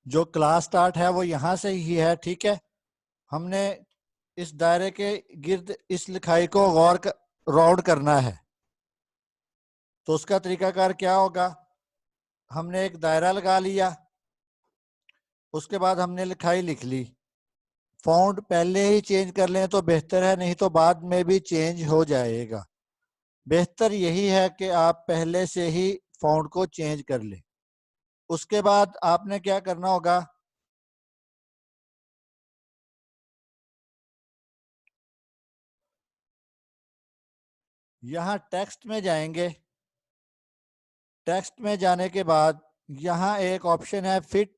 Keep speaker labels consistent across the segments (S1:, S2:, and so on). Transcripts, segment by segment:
S1: जो class start है वो यहाँ से ही है, ठीक है। हमने इस दायरे के गिर्द इस लिखाई को राउंड करना है। तो उसका तरीकाकार क्या होगा, हमने एक दायरा लगा लिया, उसके बाद हमने लिखाई लिख ली। फॉन्ट पहले ही चेंज कर लें तो बेहतर है, नहीं तो बाद में भी चेंज हो जाएगा। बेहतर यही है कि आप पहले से ही फॉन्ट को चेंज कर लें। उसके बाद आपने क्या करना होगा, यहाँ टेक्स्ट में जाएंगे। टेक्स्ट में जाने के बाद यहाँ एक ऑप्शन है fit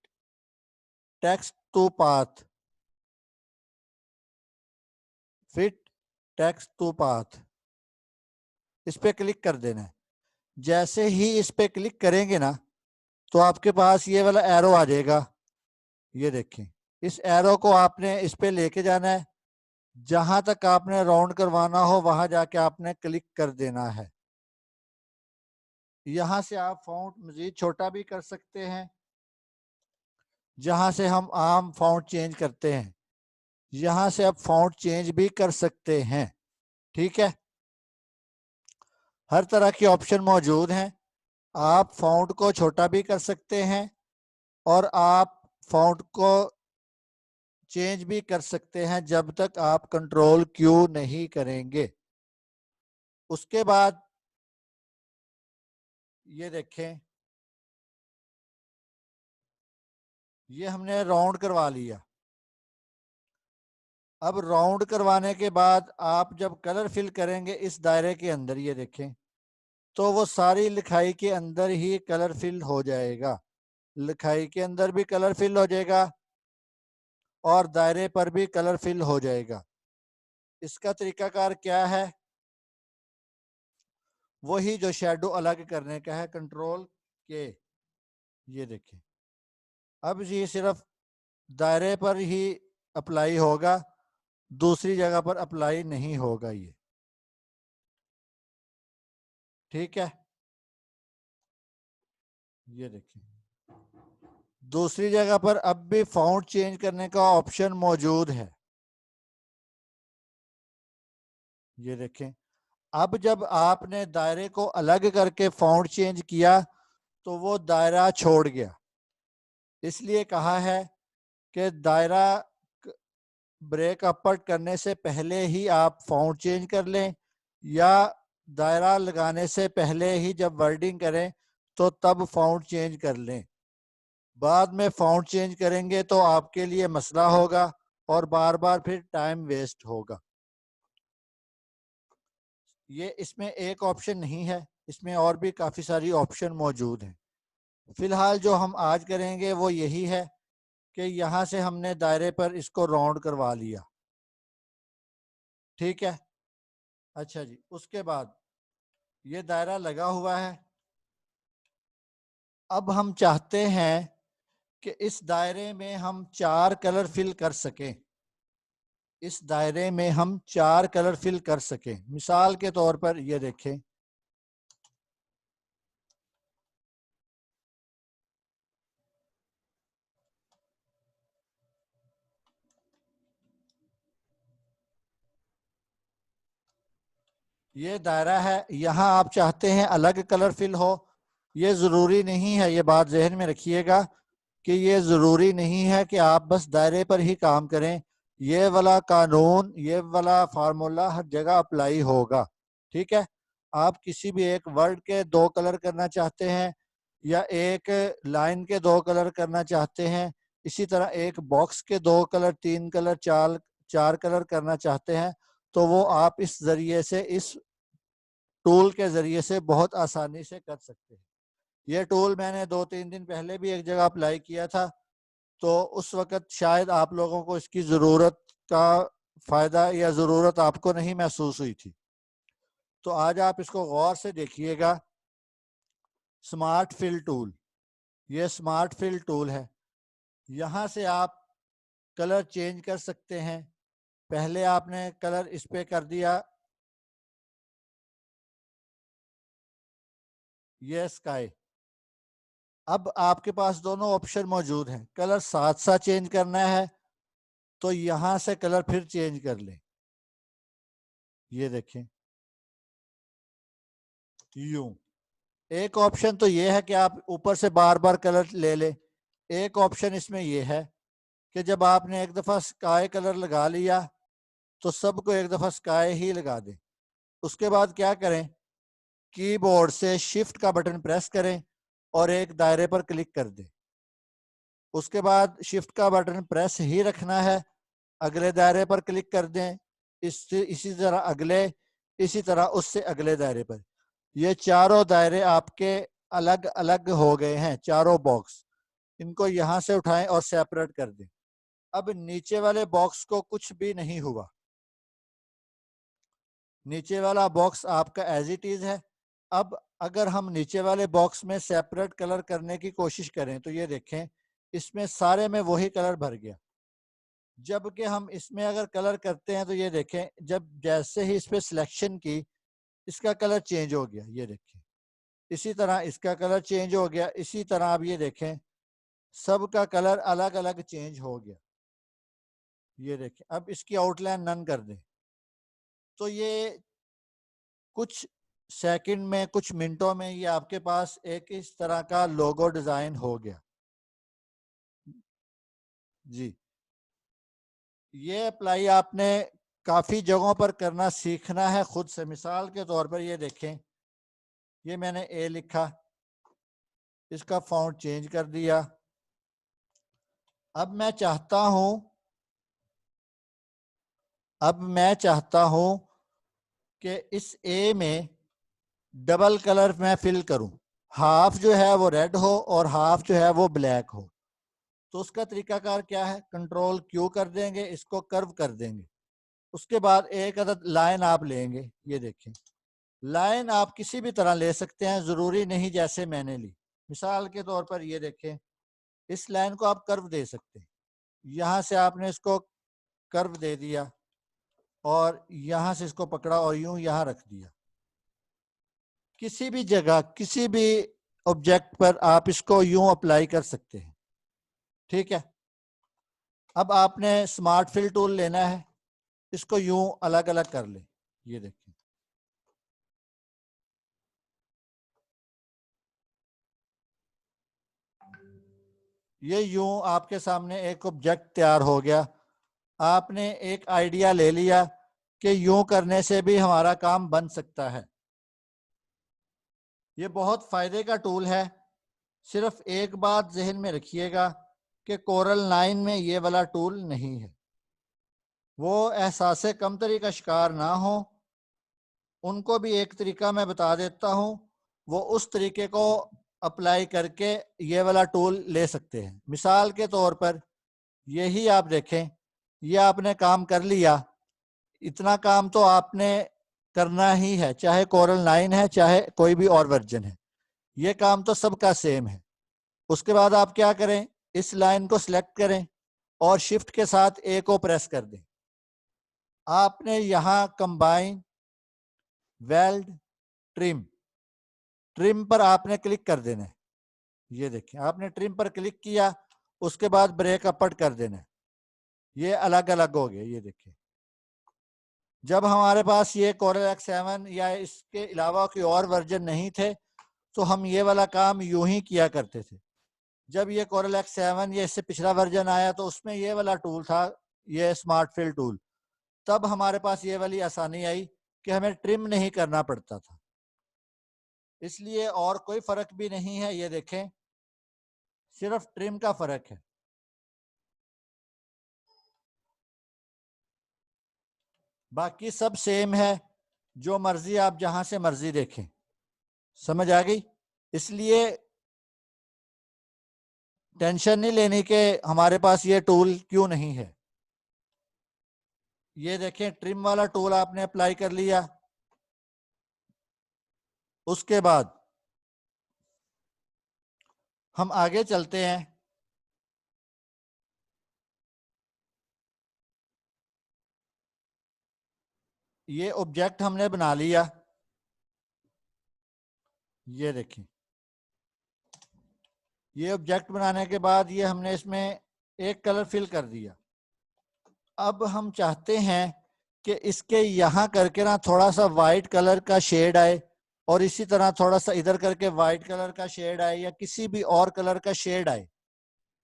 S1: text to path. Fit text to path, इस पे क्लिक कर देना है। जैसे ही इस पे क्लिक करेंगे ना, तो आपके पास ये वाला एरो आ जाएगा। ये देखें, इस एरो को आपने इस पे लेके जाना है। जहां तक आपने राउंड करवाना हो वहां जाके आपने क्लिक कर देना है। यहां से आप फॉन्ट मजीद छोटा भी कर सकते हैं, जहां से हम आम फॉन्ट चेंज करते हैं, यहां से आप फॉन्ट चेंज भी कर सकते हैं, ठीक है। हर तरह के ऑप्शन मौजूद हैं। आप फॉन्ट को छोटा भी कर सकते हैं और आप फॉन्ट को चेंज भी कर सकते हैं, जब तक आप कंट्रोल क्यू नहीं करेंगे। उसके बाद ये देखें, ये हमने राउंड करवा लिया। अब राउंड करवाने के बाद आप जब कलर फिल करेंगे इस दायरे के अंदर, ये देखें, तो वो सारी लिखाई के अंदर ही कलर फिल हो जाएगा। लिखाई के अंदर भी कलर फिल हो जाएगा और दायरे पर भी कलर फिल हो जाएगा। इसका तरीकाकार क्या है, वही जो शेडो अलग करने का है, कंट्रोल के। ये देखें, अब ये सिर्फ दायरे पर ही अप्लाई होगा, दूसरी जगह पर अप्लाई नहीं होगा ये, ठीक है। ये देखें, दूसरी जगह पर अब भी फॉन्ट चेंज करने का ऑप्शन मौजूद है। ये देखें, अब जब आपने दायरे को अलग करके फॉन्ट चेंज किया तो वो दायरा छोड़ गया। इसलिए कहा है कि दायरा ब्रेक अपवर्ड करने से पहले ही आप फॉन्ट चेंज कर लें, या दायरा लगाने से पहले ही जब वर्डिंग करें तो तब फॉन्ट चेंज कर लें। बाद में फॉन्ट चेंज करेंगे तो आपके लिए मसला होगा और बार बार फिर टाइम वेस्ट होगा। ये इसमें एक ऑप्शन नहीं है, इसमें और भी काफ़ी सारी ऑप्शन मौजूद हैं। फिलहाल जो हम आज करेंगे वो यही है कि यहाँ से हमने दायरे पर इसको राउंड करवा लिया, ठीक है। अच्छा जी, उसके बाद ये दायरा लगा हुआ है। अब हम चाहते हैं कि इस दायरे में हम 4 कलर फिल कर सकें। इस दायरे में हम 4 कलर फिल कर सकें। मिसाल के तौर पर ये देखें, ये दायरा है, यहाँ आप चाहते हैं अलग कलर फिल हो। ये ज़रूरी नहीं है, ये बात जहन में रखिएगा कि ये ज़रूरी नहीं है कि आप बस दायरे पर ही काम करें। ये वाला कानून, ये वाला फार्मूला हर जगह अप्लाई होगा, ठीक है। आप किसी भी एक वर्ड के 2 कलर करना चाहते हैं, या एक लाइन के 2 कलर करना चाहते हैं, इसी तरह एक बॉक्स के 2 कलर, 3 कलर, 4 कलर करना चाहते हैं, तो वो आप इस जरिए से, इस टूल के जरिए से बहुत आसानी से कर सकते हैं। ये टूल मैंने 2-3 दिन पहले भी एक जगह अप्लाई किया था, तो उस वक्त शायद आप लोगों को इसकी ज़रूरत का फ़ायदा या ज़रूरत आपको नहीं महसूस हुई थी। तो आज आप इसको गौर से देखिएगा। स्मार्ट फिल टूल, ये स्मार्ट फिल टूल है। यहाँ से आप कलर चेंज कर सकते हैं। पहले आपने कलर इस पे कर दिया, ये स्काई। अब आपके पास दोनों ऑप्शन मौजूद हैं। कलर साथ साथ चेंज करना है तो यहां से कलर फिर चेंज कर लें। ये देखें, यूं। एक ऑप्शन तो ये है कि आप ऊपर से बार बार कलर ले लें। एक ऑप्शन इसमें यह है कि जब आपने एक दफा स्काई कलर लगा लिया तो सबको एक दफा स्काई ही लगा दें। उसके बाद क्या करें, कीबोर्ड से शिफ्ट का बटन प्रेस करें और एक दायरे पर क्लिक कर दें। उसके बाद शिफ्ट का बटन प्रेस ही रखना है, अगले दायरे पर क्लिक कर दें, इसी तरह अगले, इसी तरह उससे अगले दायरे पर। ये चारों दायरे आपके अलग अलग हो गए हैं, चारों बॉक्स। इनको यहां से उठाएं और सेपरेट कर दें। अब नीचे वाले बॉक्स को कुछ भी नहीं हुआ, नीचे वाला बॉक्स आपका एज इट इज है। अब अगर हम नीचे वाले बॉक्स में सेपरेट कलर करने की कोशिश करें तो ये देखें, इसमें सारे में वही कलर भर गया। जबकि हम इसमें अगर कलर करते हैं तो ये देखें, जब जैसे ही इस पे सिलेक्शन की, इसका कलर चेंज हो गया। ये देखें, इसी तरह इसका कलर चेंज हो गया। इसी तरह आप ये देखें, सबका कलर अलग अलग चेंज हो गया। ये देखें, अब इसकी आउटलाइन नन कर दें तो ये कुछ सेकंड में, कुछ मिनटों में ये आपके पास एक इस तरह का लोगो डिजाइन हो गया। जी, ये अप्लाई आपने काफी जगहों पर करना सीखना है खुद से। मिसाल के तौर पर ये देखें, ये मैंने ए लिखा, इसका फॉन्ट चेंज कर दिया। अब मैं चाहता हूं, अब मैं चाहता हूं कि इस ए में डबल कलर मैं फिल करूं। हाफ जो है वो रेड हो और हाफ जो है वो ब्लैक हो। तो उसका तरीकाकार क्या है, कंट्रोल क्यू कर देंगे, इसको कर्व कर देंगे। उसके बाद एक अदद लाइन आप लेंगे। ये देखें, लाइन आप किसी भी तरह ले सकते हैं, जरूरी नहीं जैसे मैंने ली। मिसाल के तौर पर ये देखें, इस लाइन को आप कर्व दे सकते हैं। यहां से आपने इसको कर्व दे दिया और यहां से इसको पकड़ा और यूं यहां रख दिया। किसी भी जगह, किसी भी ऑब्जेक्ट पर आप इसको यूं अप्लाई कर सकते हैं। ठीक है। अब आपने स्मार्ट फिल टूल लेना है, इसको यूं अलग अलग कर लें। ये देखिए, ये यूं आपके सामने एक ऑब्जेक्ट तैयार हो गया। आपने एक आइडिया ले लिया कि यूं करने से भी हमारा काम बन सकता है। ये बहुत फायदे का टूल है। सिर्फ एक बात जहन में रखिएगा कि कोरल 9 में ये वाला टूल नहीं है। वो एहसास कमतरी का शिकार ना हो, उनको भी एक तरीका मैं बता देता हूँ। वो उस तरीके को अप्लाई करके ये वाला टूल ले सकते हैं। मिसाल के तौर पर यही आप देखें, ये आपने काम कर लिया। इतना काम तो आपने करना ही है, चाहे कोरल 9 है चाहे कोई भी और वर्जन है, ये काम तो सबका सेम है। उसके बाद आप क्या करें, इस लाइन को सिलेक्ट करें और शिफ्ट के साथ ए को प्रेस कर दें। आपने यहां कंबाइन, वेल्ड, ट्रिम, ट्रिम पर आपने क्लिक कर देना है। ये देखें, आपने ट्रिम पर क्लिक किया, उसके बाद ब्रेक अपवर्ड कर देना है। ये अलग अलग हो गए। ये देखिए, जब हमारे पास ये कोरल एक्स 7 या इसके अलावा कोई और वर्जन नहीं थे तो हम ये वाला काम यूं ही किया करते थे। जब ये कोरल एक्स 7 या इससे पिछला वर्जन आया तो उसमें ये वाला टूल था, ये स्मार्ट फिल टूल। तब हमारे पास ये वाली आसानी आई कि हमें ट्रिम नहीं करना पड़ता था। इसलिए और कोई फर्क भी नहीं है। ये देखें, सिर्फ ट्रिम का फर्क है। बाकी सब सेम है, जो मर्जी आप जहां से मर्जी देखें। समझ आ गई? इसलिए टेंशन नहीं लेनी कि हमारे पास ये टूल क्यों नहीं है। ये देखें, ट्रिम वाला टूल आपने अप्लाई कर लिया। उसके बाद हम आगे चलते हैं। ये ऑब्जेक्ट हमने बना लिया। ये देखें, ये ऑब्जेक्ट बनाने के बाद ये हमने इसमें एक कलर फिल कर दिया। अब हम चाहते हैं कि इसके यहाँ करके ना थोड़ा सा वाइट कलर का शेड आए, और इसी तरह थोड़ा सा इधर करके वाइट कलर का शेड आए, या किसी भी और कलर का शेड आए,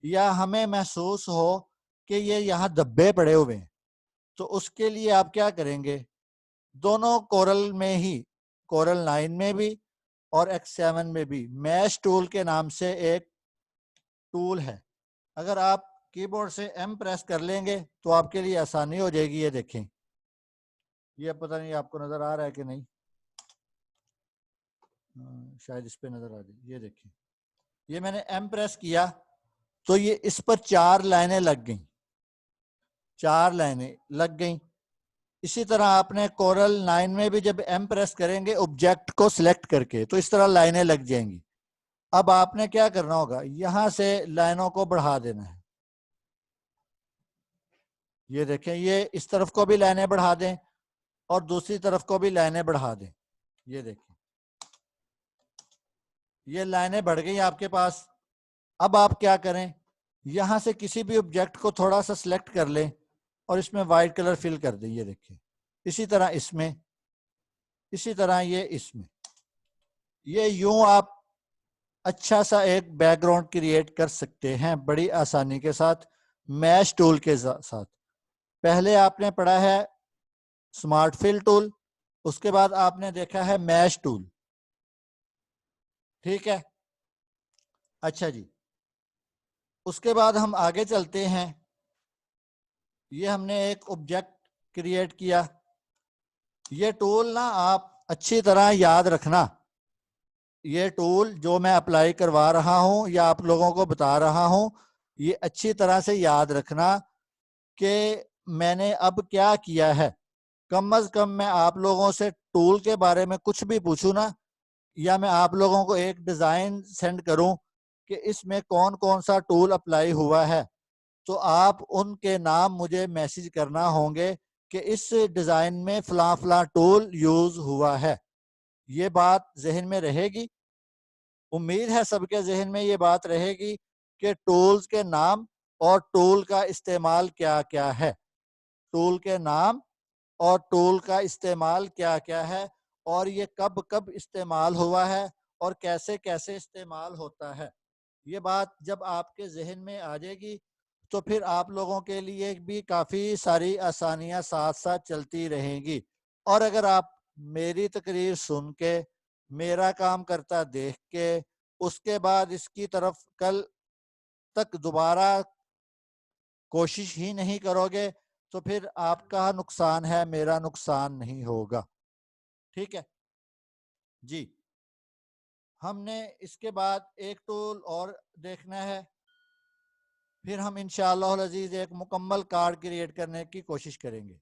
S1: या हमें महसूस हो कि ये यहाँ धब्बे पड़े हुए हैं। तो उसके लिए आप क्या करेंगे, दोनों कोरल में ही, कोरल 9 में भी और X7 में भी मैश टूल के नाम से एक टूल है। अगर आप कीबोर्ड से M प्रेस कर लेंगे तो आपके लिए आसानी हो जाएगी। ये देखें, ये पता नहीं आपको नजर आ रहा है कि नहीं, शायद इस पे नजर आ जाए। ये देखें, ये मैंने M प्रेस किया तो ये इस पर 4 लाइनें लग गई, 4 लाइनें लग गई। इसी तरह आपने कोरल 9 में भी जब M प्रेस करेंगे ऑब्जेक्ट को सिलेक्ट करके, तो इस तरह लाइनें लग जाएंगी। अब आपने क्या करना होगा, यहां से लाइनों को बढ़ा देना है। ये देखें, ये इस तरफ को भी लाइनें बढ़ा दें और दूसरी तरफ को भी लाइनें बढ़ा दें। ये देखें, ये लाइनें बढ़ गई आपके पास। अब आप क्या करें, यहां से किसी भी ऑब्जेक्ट को थोड़ा सा सिलेक्ट कर लें और इसमें वाइट कलर फिल कर दें। ये देखिए, इसी तरह इसमें, इसी तरह ये इसमें। ये यूं आप अच्छा सा एक बैकग्राउंड क्रिएट कर सकते हैं बड़ी आसानी के साथ, मैश टूल के साथ। पहले आपने पढ़ा है स्मार्ट फिल टूल, उसके बाद आपने देखा है मैश टूल। ठीक है, अच्छा जी, उसके बाद हम आगे चलते हैं। ये हमने एक ऑब्जेक्ट क्रिएट किया। ये टूल ना आप अच्छी तरह याद रखना, ये टूल जो मैं अप्लाई करवा रहा हूं या आप लोगों को बता रहा हूं, ये अच्छी तरह से याद रखना कि मैंने अब क्या किया है। कम अज कम मैं आप लोगों से टूल के बारे में कुछ भी पूछूं ना, या मैं आप लोगों को एक डिजाइन सेंड करूं कि इसमें कौन कौन सा टूल अप्लाई हुआ है, तो आप उनके नाम मुझे मैसेज करना होंगे कि इस डिजाइन में फला फला टूल यूज हुआ है। ये बात जहन में रहेगी, उम्मीद है सबके जहन में ये बात रहेगी कि टूल्स के नाम और टूल का इस्तेमाल क्या क्या है, टूल के नाम और टूल का इस्तेमाल क्या क्या है, और ये कब कब इस्तेमाल हुआ है और कैसे कैसे इस्तेमाल होता है। ये बात जब आपके जहन में आ जाएगी तो फिर आप लोगों के लिए भी काफ़ी सारी आसानियां साथ साथ चलती रहेंगी। और अगर आप मेरी तकरीर सुन के, मेरा काम करता देख के, उसके बाद इसकी तरफ कल तक दोबारा कोशिश ही नहीं करोगे, तो फिर आपका नुकसान है, मेरा नुकसान नहीं होगा। ठीक है जी, हमने इसके बाद एक टूल और देखना है, फिर हम इंशाअल्लाह अज़ीज़ एक मुकम्मल कार्ड क्रिएट करने की कोशिश करेंगे।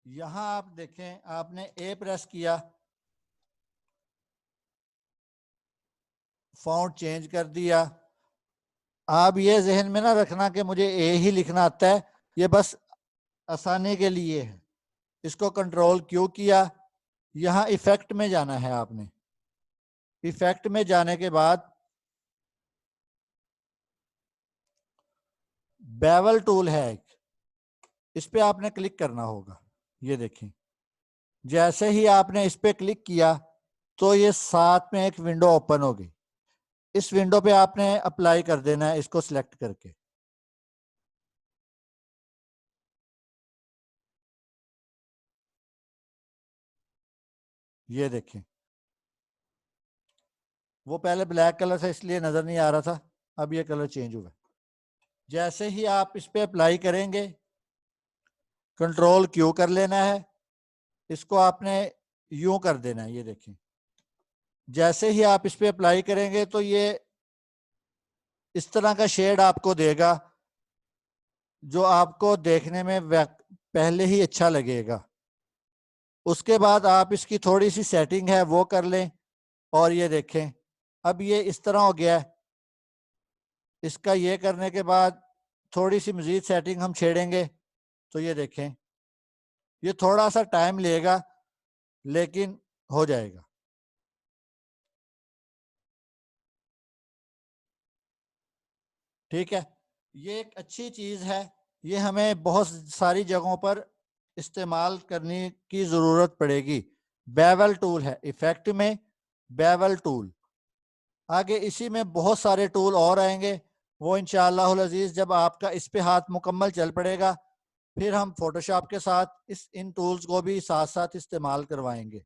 S1: यहां आप देखें, आपने ए प्रेस किया, फॉन्ट चेंज कर दिया। आप ये जहन में ना रखना कि मुझे ए ही लिखना आता है, ये बस आसानी के लिए है। इसको कंट्रोल क्यों किया, यहाँ इफेक्ट में जाना है आपने। इफेक्ट में जाने के बाद बेवल टूल है एक, इस पे आपने क्लिक करना होगा। ये देखें, जैसे ही आपने इस पे क्लिक किया तो ये साथ में एक विंडो ओपन हो गई। इस विंडो पे आपने अप्लाई कर देना है इसको सिलेक्ट करके। ये देखें, वो पहले ब्लैक कलर था इसलिए नजर नहीं आ रहा था, अब ये कलर चेंज हुआ। जैसे ही आप इस पे अप्लाई करेंगे, कंट्रोल क्यू कर लेना है, इसको आपने यूं कर देना है। ये देखें, जैसे ही आप इस पे अप्लाई करेंगे तो ये इस तरह का शेड आपको देगा जो आपको देखने में पहले ही अच्छा लगेगा। उसके बाद आप इसकी थोड़ी सी सेटिंग है वो कर लें और ये देखें अब ये इस तरह हो गया है। इसका ये करने के बाद थोड़ी सी मजीद सेटिंग हम छेड़ेंगे तो ये देखें ये थोड़ा सा टाइम लेगा लेकिन हो जाएगा। ठीक है, ये एक अच्छी चीज है, ये हमें बहुत सारी जगहों पर इस्तेमाल करने की जरूरत पड़ेगी। बेवल टूल है इफेक्ट में, बेवल टूल। आगे इसी में बहुत सारे टूल और आएंगे, वो इंशाअल्लाह अजीज जब आपका इस पे हाथ मुकम्मल चल पड़ेगा फिर हम फोटोशॉप के साथ इन टूल्स को भी साथ साथ इस्तेमाल करवाएंगे।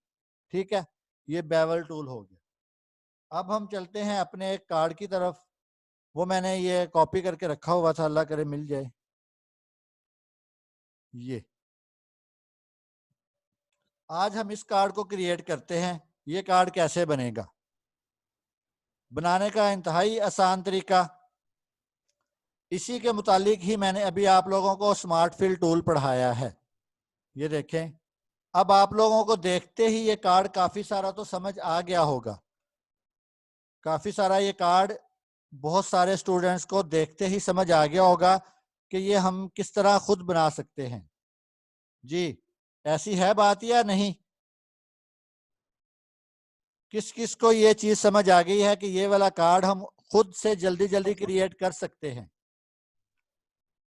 S1: ठीक है, ये बेवल टूल हो गया। अब हम चलते हैं अपने एक कार्ड की तरफ, वो मैंने ये कॉपी करके रखा हुआ था, अल्लाह करे मिल जाए। ये आज हम इस कार्ड को क्रिएट करते हैं। ये कार्ड कैसे बनेगा, बनाने का इंतहाई आसान तरीका, इसी के मुतालिक ही मैंने अभी आप लोगों को स्मार्ट फिल टूल पढ़ाया है। ये देखें, अब आप लोगों को देखते ही ये कार्ड काफी सारा तो समझ आ गया होगा। काफी सारा ये कार्ड बहुत सारे स्टूडेंट्स को देखते ही समझ आ गया होगा कि ये हम किस तरह खुद बना सकते हैं। जी, ऐसी है बात या नहीं? किस किस को ये चीज समझ आ गई है कि ये वाला कार्ड हम खुद से जल्दी जल्दी क्रिएट कर सकते हैं?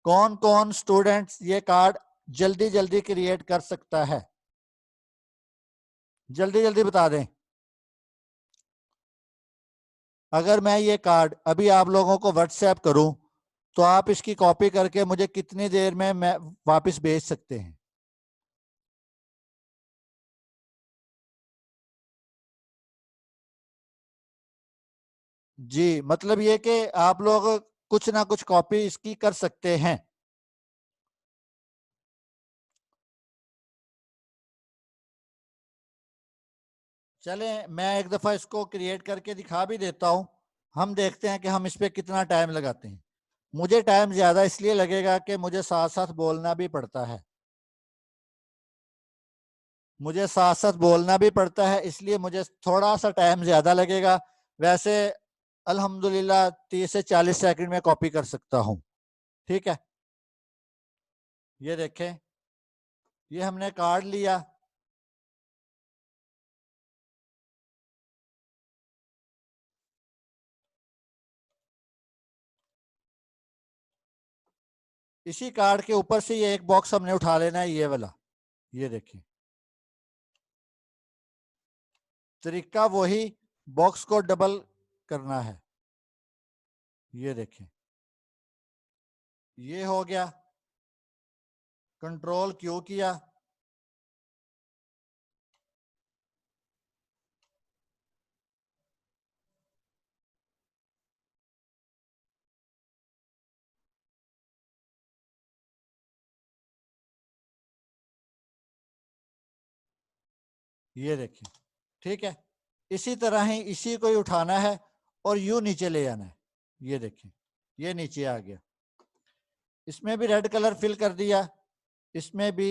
S1: कौन कौन स्टूडेंट्स ये कार्ड जल्दी जल्दी क्रिएट कर सकता है? जल्दी जल्दी बता दें। अगर मैं ये कार्ड अभी आप लोगों को व्हाट्सएप करूं तो आप इसकी कॉपी करके मुझे कितनी देर में मैं वापस भेज सकते हैं? जी, मतलब ये कि आप लोग कुछ ना कुछ कॉपी इसकी कर सकते हैं। चलें मैं एक दफा इसको क्रिएट करके दिखा भी देता हूं, हम देखते हैं कि हम इस पे कितना टाइम लगाते हैं। मुझे टाइम ज्यादा इसलिए लगेगा कि मुझे साथ साथ बोलना भी पड़ता है, मुझे साथ साथ बोलना भी पड़ता है, इसलिए मुझे थोड़ा सा टाइम ज्यादा लगेगा। वैसे अल्हम्दुलिल्लाह 30 से 40 सेकंड में कॉपी कर सकता हूँ। ठीक है, ये देखें, ये हमने कार्ड लिया, इसी कार्ड के ऊपर से ये एक बॉक्स हमने उठा लेना है, ये वाला। ये देखें, तरीका वही, बॉक्स को डबल करना है। ये देखें, ये हो गया, कंट्रोल क्यू किया, ये देखिए। ठीक है, इसी तरह ही इसी को ही उठाना है और यू नीचे ले आना है। ये देखिए, ये नीचे आ गया, इसमें भी रेड कलर फिल कर दिया, इसमें भी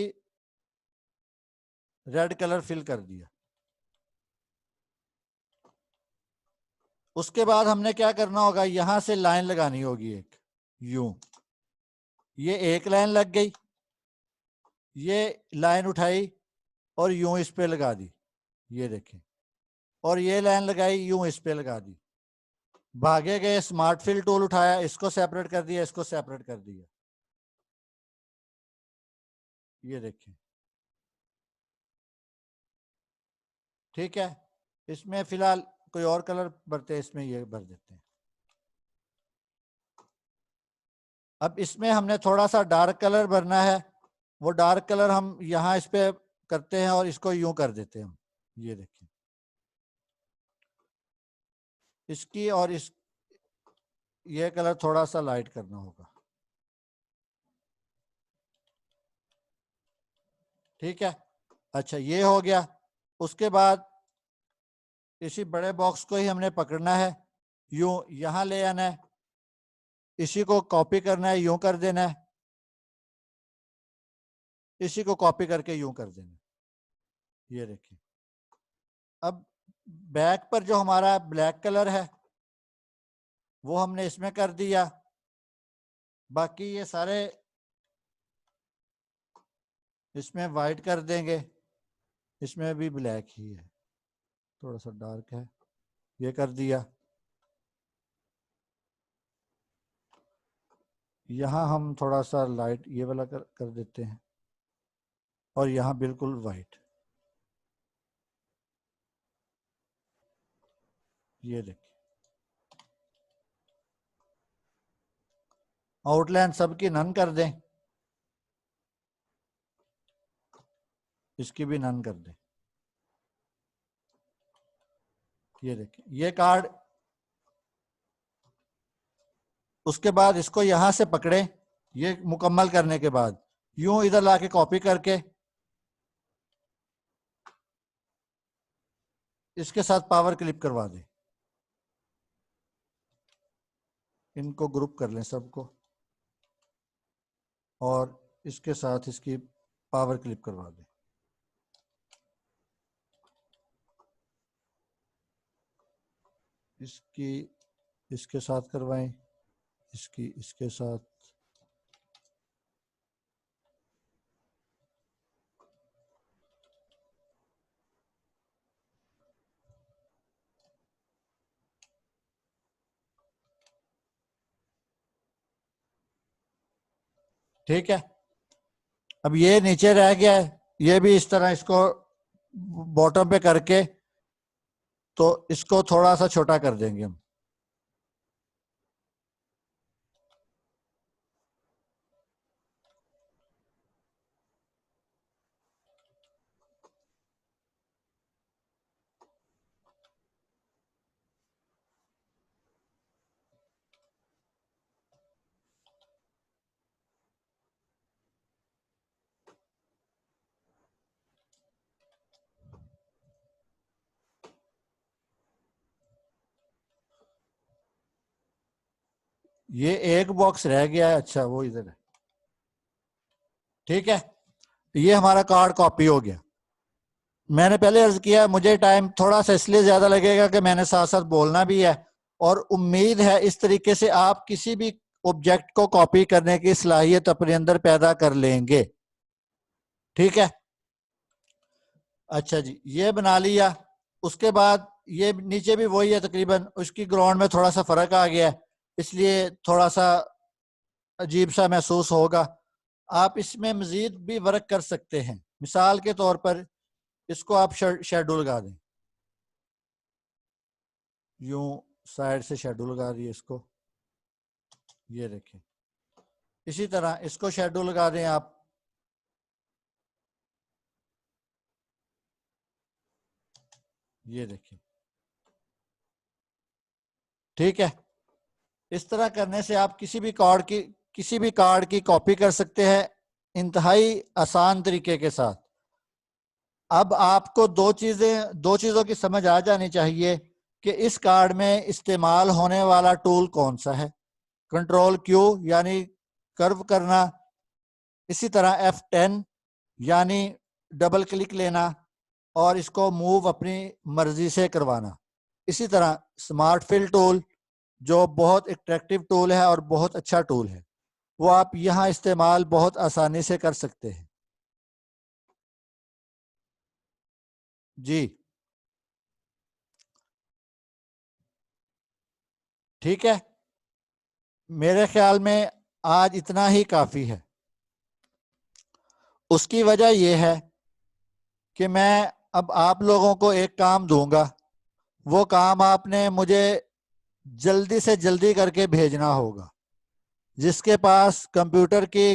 S1: रेड कलर फिल कर दिया। उसके बाद हमने क्या करना होगा, यहां से लाइन लगानी होगी एक, यूं। ये एक लाइन लग गई, ये लाइन उठाई और यूं इस पे लगा दी। ये देखें, और ये लाइन लगाई, यूं इस पे लगा दी। भागे गए, स्मार्ट फिल टूल उठाया, इसको सेपरेट कर दिया, इसको सेपरेट कर दिया। ये देखें, ठीक है। इसमें फिलहाल कोई और कलर भरते हैं, इसमें ये भर देते हैं। अब इसमें हमने थोड़ा सा डार्क कलर भरना है, वो डार्क कलर हम यहाँ इस पे करते हैं और इसको यूं कर देते हैं हम। ये देखिए, इसकी और इस, ये कलर थोड़ा सा लाइट करना होगा। ठीक है, अच्छा ये हो गया। उसके बाद इसी बड़े बॉक्स को ही हमने पकड़ना है, यूं यहाँ ले आना है, इसी को कॉपी करना है, यूं कर देना है, इसी को कॉपी करके यूं कर देना है। ये देखिए, अब बैक पर जो हमारा ब्लैक कलर है वो हमने इसमें कर दिया, बाकी ये सारे इसमें वाइट कर देंगे, इसमें भी ब्लैक ही है, थोड़ा सा डार्क है, ये कर दिया। यहाँ हम थोड़ा सा लाइट ये वाला कर देते हैं, और यहाँ बिल्कुल वाइट। ये देखिए, आउटलाइन सबकी नन कर दें, इसकी भी नन कर दें। ये देखिए, ये कार्ड, उसके बाद इसको यहां से पकड़े, ये मुकम्मल करने के बाद यूं इधर लाके कॉपी करके इसके साथ पावर क्लिप करवा दें। इनको ग्रुप कर लें सबको, और इसके साथ इसकी पावर क्लिप करवा दें। इसकी इसके साथ करवाएं, इसकी इसके साथ। ठीक है, अब ये नीचे रह गया है, ये भी इस तरह इसको बॉटम पे करके, तो इसको थोड़ा सा छोटा कर देंगे हम। ये एक बॉक्स रह गया है, अच्छा वो इधर है। ठीक है, ये हमारा कार्ड कॉपी हो गया। मैंने पहले अर्ज किया, मुझे टाइम थोड़ा सा इसलिए ज्यादा लगेगा कि मैंने साथ साथ बोलना भी है, और उम्मीद है इस तरीके से आप किसी भी ऑब्जेक्ट को कॉपी करने की सलाहियत अपने अंदर पैदा कर लेंगे। ठीक है, अच्छा जी, ये बना लिया। उसके बाद ये नीचे भी वही है तकरीबन, उसकी ग्राउंड में थोड़ा सा फर्क आ गया है, इसलिए थोड़ा सा अजीब सा महसूस होगा। आप इसमें मजीद भी वर्क कर सकते हैं। मिसाल के तौर पर इसको आप शेडो लगा दें, यूं साइड से शेडो लगा दिए इसको, ये देखें। इसी तरह इसको शेडो लगा दें आप, ये देखें। ठीक है, इस तरह करने से आप किसी भी कार्ड की कॉपी कर सकते हैं इंतहाई आसान तरीके के साथ। अब आपको दो चीजों की समझ आ जानी चाहिए कि इस कार्ड में इस्तेमाल होने वाला टूल कौन सा है। कंट्रोल क्यू यानी कर्व करना, इसी तरह F10 यानी डबल क्लिक लेना और इसको मूव अपनी मर्जी से करवाना। इसी तरह स्मार्ट फिल टूल जो बहुत अट्रैक्टिव टूल है और बहुत अच्छा टूल है, वो आप यहाँ इस्तेमाल बहुत आसानी से कर सकते हैं। जी ठीक है, मेरे ख्याल में आज इतना ही काफी है। उसकी वजह यह है कि मैं अब आप लोगों को एक काम दूंगा, वो काम आपने मुझे जल्दी से जल्दी करके भेजना होगा। जिसके पास कंप्यूटर की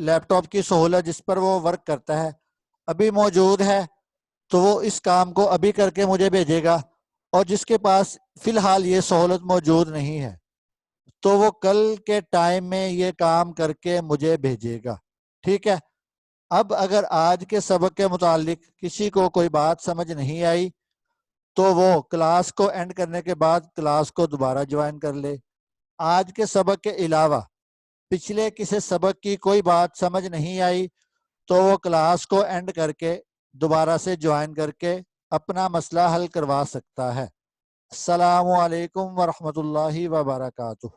S1: लैपटॉप की सहूलत जिस पर वो वर्क करता है अभी मौजूद है, तो वो इस काम को अभी करके मुझे भेजेगा, और जिसके पास फिलहाल ये सहूलत मौजूद नहीं है तो वो कल के टाइम में ये काम करके मुझे भेजेगा। ठीक है, अब अगर आज के सबक के मुतालिक किसी को कोई बात समझ नहीं आई तो वो क्लास को एंड करने के बाद क्लास को दोबारा ज्वाइन कर ले। आज के सबक के अलावा पिछले किसी सबक की कोई बात समझ नहीं आई तो वो क्लास को एंड करके दोबारा से ज्वाइन करके अपना मसला हल करवा सकता है। अस्सलामु अलैकुम वरहमतुल्लाहि वबरकातुहू।